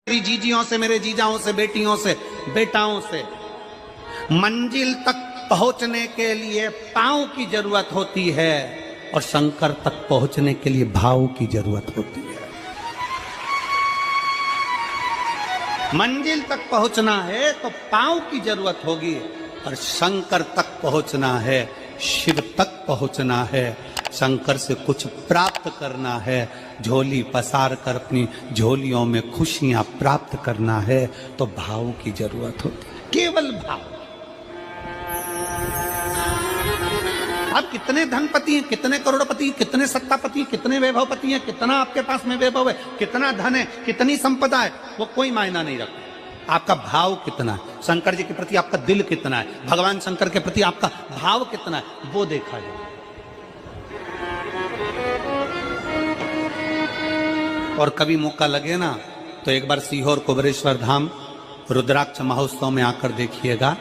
मेरी जीजियों से, मेरे जीजाओं से, बेटियों से, बेटाओं से। मंजिल तक पहुंचने के लिए पांव की जरूरत होती है और शंकर तक पहुंचने के लिए भाव की जरूरत होती है। मंजिल तक पहुंचना है तो पांव की जरूरत होगी और शंकर तक पहुंचना है, शिव तक पहुंचना है, शंकर से कुछ प्राप्त करना है, झोली पसार कर अपनी झोलियों में खुशियां प्राप्त करना है तो भाव की जरूरत होती है, केवल भाव। आप कितने धनपति हैं, कितने करोड़पति हैं, कितने सत्तापति हैं, कितने वैभवपति हैं, कितना आपके पास में वैभव है, कितना धन है, कितनी संपदा है, वो कोई मायना नहीं रखता। आपका भाव कितना है, शंकर जी के प्रति आपका दिल कितना है, भगवान शंकर के प्रति आपका भाव कितना है, वो देखा जाए। और कभी मौका लगे ना तो एक बार सीहोर कुबेरेश्वर धाम रुद्राक्ष महोत्सव में आकर देखिएगा।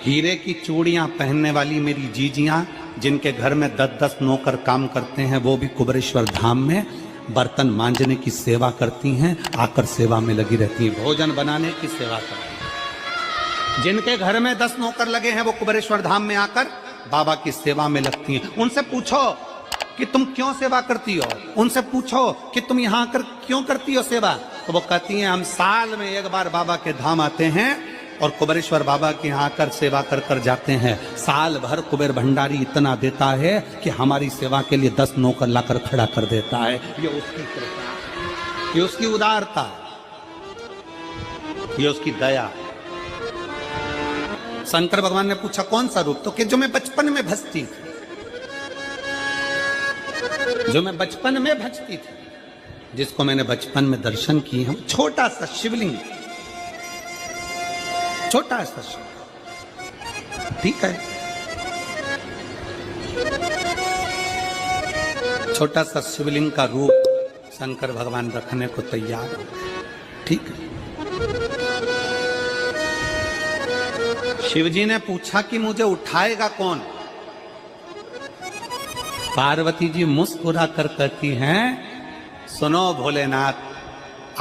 हीरे की चूड़ियां पहनने वाली मेरी जीजियां, जिनके घर में 10-10 नौकर काम करते हैं, वो भी कुबेरेश्वर धाम में बर्तन मांजने की सेवा करती हैं, आकर सेवा में लगी रहती हैं, भोजन बनाने की सेवा करती हैं। जिनके घर में 10 नौकर लगे हैं वो कुबेरेश्वर धाम में आकर बाबा की सेवा में लगती हैं। उनसे पूछो कि तुम क्यों सेवा करती हो, उनसे पूछो कि तुम यहाँ आकर क्यों करती हो सेवा, तो वो कहती हैं हम साल में एक बार बाबा के धाम आते हैं और कुबेरेश्वर बाबा के यहाँ आकर सेवा कर कर जाते हैं। साल भर कुबेर भंडारी इतना देता है कि हमारी सेवा के लिए 10 नौकर लाकर खड़ा कर देता है। ये उसकी कृपा, ये उसकी उदारता, ये उसकी दया। शंकर भगवान ने पूछा कौन सा रूप, तो कि जो मैं बचपन में भजती थी, जो मैं बचपन में भजती थी, जिसको मैंने बचपन में दर्शन किए हैं, छोटा सा शिवलिंग, छोटा सा शिवलिंग, ठीक है, छोटा सा शिवलिंग का रूप शंकर भगवान रखने को तैयार है, ठीक है। शिवजी ने पूछा कि मुझे उठाएगा कौन। पार्वती जी मुस्कुरा कर कहती हैं सुनो भोलेनाथ,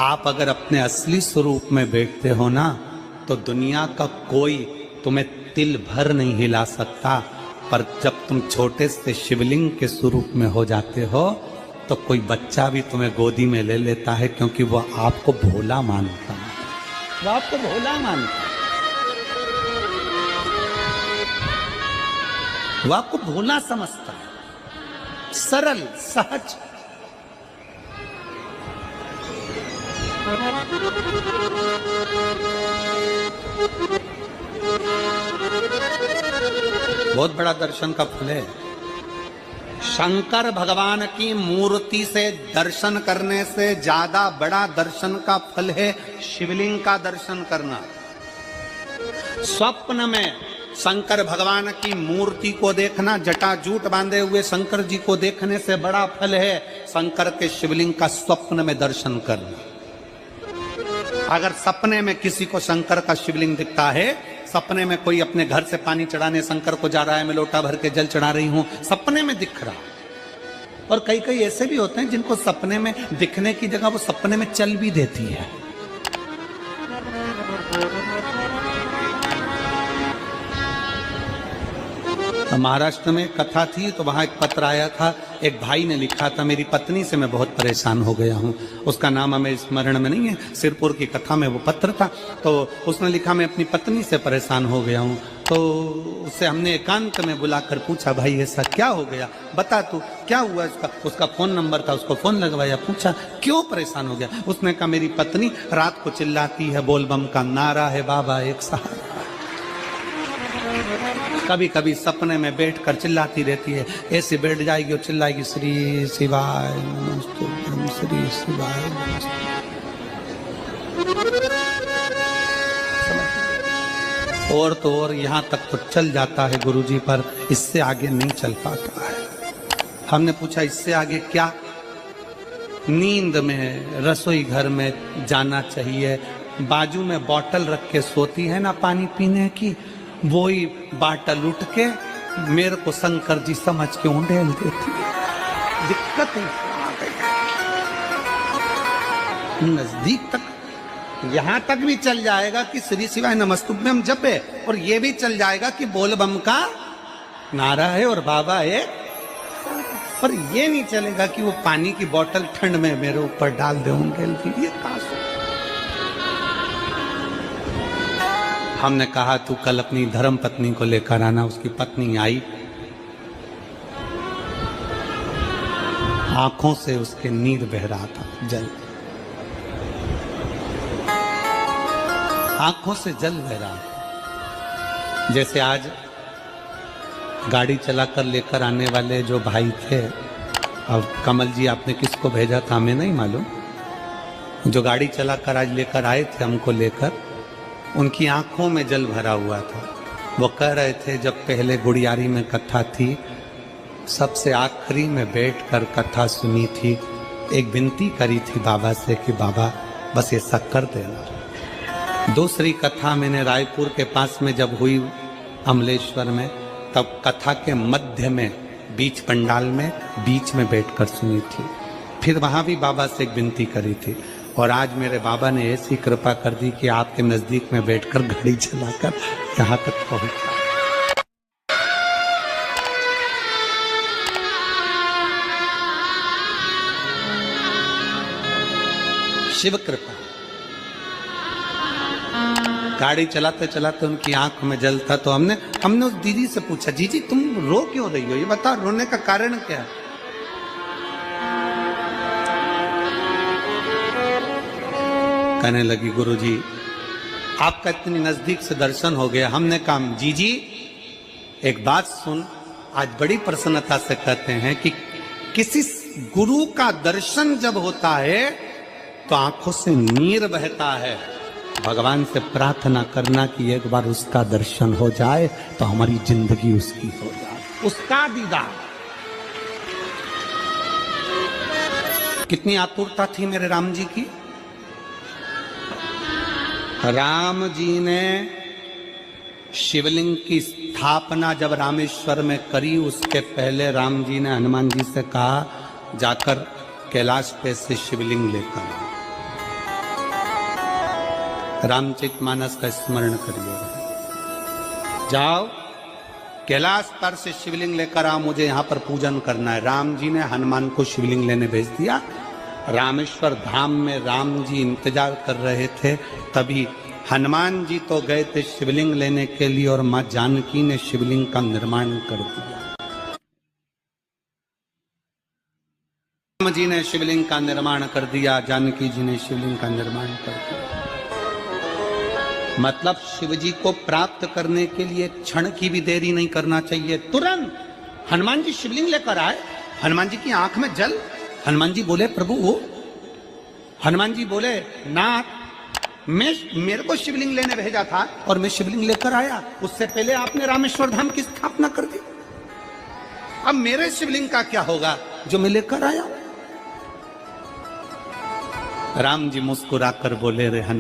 आप अगर अपने असली स्वरूप में बैठते हो ना तो दुनिया का कोई तुम्हें तिल भर नहीं हिला सकता, पर जब तुम छोटे से शिवलिंग के स्वरूप में हो जाते हो तो कोई बच्चा भी तुम्हें गोदी में ले लेता है, क्योंकि वो आपको भोला मानता है, वो आपको भोला मानता है, वो आपको भोला समझता है, सरल सहज। बहुत बड़ा दर्शन का फल है। शंकर भगवान की मूर्ति से दर्शन करने से ज्यादा बड़ा दर्शन का फल है शिवलिंग का दर्शन करना। स्वप्न में शंकर भगवान की मूर्ति को देखना, जटाजूट बांधे हुए शंकर जी को देखने से बड़ा फल है शंकर के शिवलिंग का स्वप्न में दर्शन करना। अगर सपने में किसी को शंकर का शिवलिंग दिखता है, सपने में कोई अपने घर से पानी चढ़ाने शंकर को जा रहा है, मैं लोटा भर के जल चढ़ा रही हूं, सपने में दिख रहा। और कई कई ऐसे भी होते हैं जिनको सपने में दिखने की जगह वो सपने में चल भी देती है। महाराष्ट्र में कथा थी तो वहां एक पत्र आया था, एक भाई ने लिखा था मेरी पत्नी से मैं बहुत परेशान हो गया हूं। उसका नाम हमें स्मरण में नहीं है, सिरपुर की कथा में वो पत्र था। तो उसने लिखा मैं अपनी पत्नी से परेशान हो गया हूं। तो उससे हमने एकांत में बुलाकर पूछा भाई ऐसा क्या हो गया, बता तू क्या हुआ। उसका फोन नंबर था, उसको फोन लगवाया, पूछा क्यों परेशान हो गया। उसने कहा मेरी पत्नी रात को चिल्लाती है, बोलबम का नारा है बाबा एक सहारा। कभी कभी सपने में बैठकर चिल्लाती रहती है, ऐसे बैठ जाएगी और चिल्लाएगी श्री शिवाय नमस्तुभ्यं, श्री शिवाय नमस्तुभ्यं। और तो और यहाँ तक तो चल जाता है गुरुजी, पर इससे आगे नहीं चल पाता है। हमने पूछा इससे आगे क्या। नींद में रसोई घर में जाना चाहिए, बाजू में बोतल रख के सोती है ना पानी पीने की, वो ही बाटल उठ के मेरे को शंकर जी समझ के उंडेल देती है। दिक्कत है, नजदीक तक यहां तक भी चल जाएगा कि श्री शिवाय नमस्तुभ्यम जप है, और ये भी चल जाएगा कि बोल बम का नारा है और बाबा है, पर ये नहीं चलेगा कि वो पानी की बोतल ठंड में मेरे ऊपर डाल दे उनके लिए। हमने कहा तू कल अपनी धर्म पत्नी को लेकर आना। उसकी पत्नी आई, आंखों से उसके नीर बह रहा था, जल, आंखों से जल बह रहा था। जैसे आज गाड़ी चलाकर लेकर आने वाले जो भाई थे, अब कमल जी आपने किसको भेजा था हमें नहीं मालूम, जो गाड़ी चलाकर आज लेकर आए थे हमको लेकर, उनकी आंखों में जल भरा हुआ था। वो कह रहे थे जब पहले गुड़ियारी में कथा थी, सबसे आखिरी में बैठकर कथा सुनी थी, एक विनती करी थी बाबा से कि बाबा बस ऐसा कर देना। दूसरी कथा मैंने रायपुर के पास में जब हुई अमलेश्वर में, तब कथा के मध्य में बीच पंडाल में बीच में बैठकर सुनी थी। फिर वहां भी बाबा से एक विनती करी थी, और आज मेरे बाबा ने ऐसी कृपा कर दी कि आपके नजदीक में बैठकर गाड़ी चलाकर यहां तक पहुंचा। शिव कृपा। गाड़ी चलाते चलाते उनकी आंख में जल था, तो हमने उस दीदी से पूछा, जीजी तुम रो क्यों रही हो, ये बताओ, रोने का कारण क्या है? कहने लगी गुरुजी आपका इतनी नजदीक से दर्शन हो गया। हमने कहा जीजी एक बात सुन, आज बड़ी प्रसन्नता से कहते हैं कि किसी गुरु का दर्शन जब होता है तो आंखों से नीर बहता है। भगवान से प्रार्थना करना कि एक बार उसका दर्शन हो जाए तो हमारी जिंदगी उसकी हो जाए, उसका दीदार। कितनी आतुरता थी मेरे राम जी की। राम जी ने शिवलिंग की स्थापना जब रामेश्वर में करी, उसके पहले राम जी ने हनुमान जी से कहा जाकर कैलाश पे से शिवलिंग लेकर आओ। रामचरितमानस का स्मरण करिए, जाओ कैलाश पर से शिवलिंग लेकर आओ, मुझे यहाँ पर पूजन करना है। राम जी ने हनुमान को शिवलिंग लेने भेज दिया। रामेश्वर धाम में राम जी इंतजार कर रहे थे, तभी हनुमान जी तो गए थे शिवलिंग लेने के लिए, और मां जानकी ने शिवलिंग का निर्माण कर दिया। राम जी ने शिवलिंग का निर्माण कर दिया, जानकी जी ने शिवलिंग का निर्माण कर दिया। मतलब शिव जी को प्राप्त करने के लिए क्षण की भी देरी नहीं करना चाहिए। तुरंत हनुमान जी शिवलिंग लेकर आए, हनुमान जी की आंख में जल। हनुमान जी बोले प्रभु वो, हनुमान जी बोले नाथ मेरे को शिवलिंग लेने भेजा था और मैं शिवलिंग लेकर आया, उससे पहले आपने रामेश्वर धाम की स्थापना कर दी। अब मेरे शिवलिंग का क्या होगा जो मैं लेकर आया? राम जी मुस्कुराकर बोले रे हनुमान